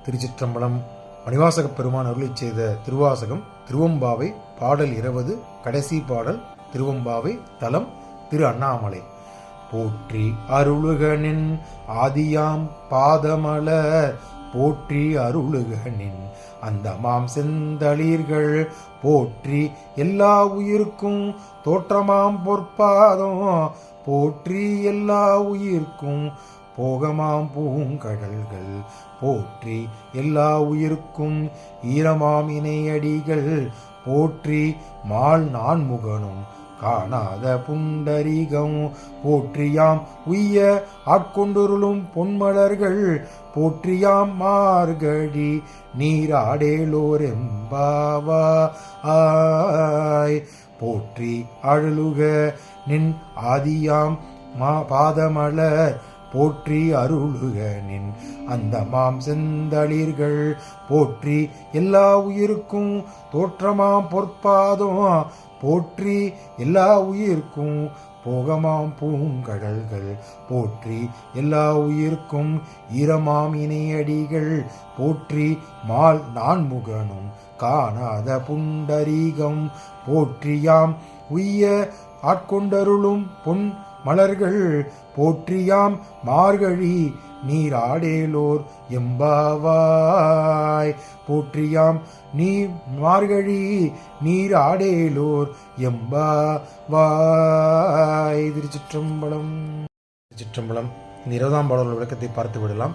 திருச்சிற்றம்பலம். மணிவாசகப் பெருமான் அருளிச் செய்த திருவாசகம் திருவம்பாவை. பாடல் 20. கடைசி பாடல். திருவம்பாவை. தலம் திரு அண்ணாமலை. போற்றி அருளுகனின் ஆதியாம் பாதமலர் போற்றி அருளுகனின் அந்தமாம் செந்தளிர்கள் போற்றி எல்லா உயிர்க்கும் தோற்றமாம் பொற்பாதம் போற்றி எல்லா உயிர்க்கும் போகமாம் பூங்கடல்கள் போற்றி எல்லா உயிர்க்கும் ஈரமாம் இணையடிகள் போற்றி மால் நான்முகனும் காணாத புண்டரிகம் போற்றியாம் உய்ய ஆட்கொண்டொருளும் பொன்மலர்கள் போற்றியாம் மார்கழி நீராடேலோர் எம்பாவாய் போற்றி அழலுக நின் ஆதியாம் பாதமலர் போற்றி அருளுக நின் அந்தமாம் செந்தளிர்கள் போற்றி எல்லா உயிர்க்கும் தோற்றமாம் பொற்பாதம் போற்றி எல்லா உயிர்க்கும் போகமாம் பூங்கடல்கள் போற்றி எல்லா உயிர்க்கும் ஈரமாம் இணையடிகள் போற்றி மால் நான்முகனும் காணாத புண்டரீகம் போற்றியாம் உய்ய ஆட்கொண்டருளும் பொன் மலர்கள் போற்றியாம் மார்கழி நீராடேலோர் எம்பாவாய் போற்றியாம் நீ மார்கழி நீராடேலோர் எம்பாவாய். திருச்சிற்றம்பலம். திருச்சிற்றம்பலம். இந்த 20ஆம் பாடல் விளக்கத்தை பார்த்து விடலாம்.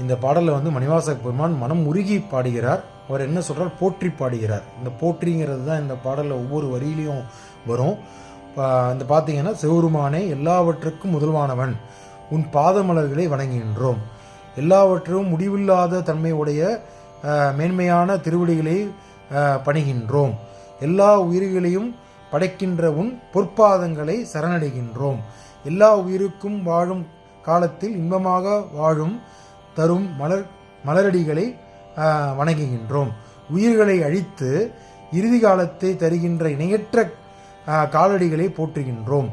இந்த பாடலில் மணிவாசக பெருமான் மனம் உருகி பாடுகிறார். அவர் என்ன சொல்றார்? போற்றி பாடுகிறார். இந்த போற்றிங்கிறது தான் இந்த பாடலில் ஒவ்வொரு வரியிலையும் வரும். இந்த பார்த்தீங்கன்னா, சிவபெருமானே எல்லாவற்றுக்கும் முதல்வானவன், உன் பாதமலர்களை வணங்குகின்றோம். எல்லாவற்றும் முடிவில்லாத தன்மையுடைய மேன்மையான திருவடிகளை பணிகின்றோம். எல்லா உயிர்களையும் படைக்கின்ற உன் பொற்பாதங்களை சரணடைகின்றோம். எல்லா உயிருக்கும் வாழும் காலத்தில் இன்பமாக வாழும் தரும் மலரடிகளை வணங்குகின்றோம். உயிர்களை அழித்து இறுதி காலத்தை தருகின்ற இணையற்ற காலடிகளை போற்றுகின்றோம்.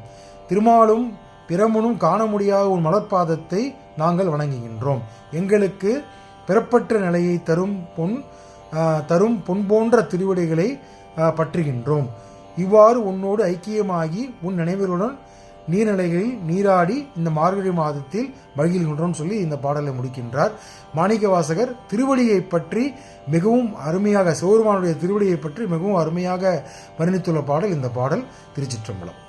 திருமாலும் பிரமனும் காண முடியாத உன் மலர்பாதத்தை நாங்கள் வணங்குகின்றோம். எங்களுக்கு பிறப்பற்ற நிலையை தரும் பொன் போன்ற திருவடிகளை பற்றுகின்றோம். இவ்வாறு உன்னோடு ஐக்கியமாகி உன் நினைவுகளுடன் நீர்நிலைகளில் நீராடி இந்த மார்கழி மாதத்தில் மகிழ்கின்றோம் சொல்லி இந்த பாடலை முடிக்கின்றார். மாணிக்கவாசகர் திருவடியை பற்றி மிகவும் அருமையாக, சிவபெருமானுடைய திருவடியை பற்றி மிகவும் அருமையாக வர்ணித்துள்ள பாடல் இந்த பாடல். திருச்சிற்றம்பலம்.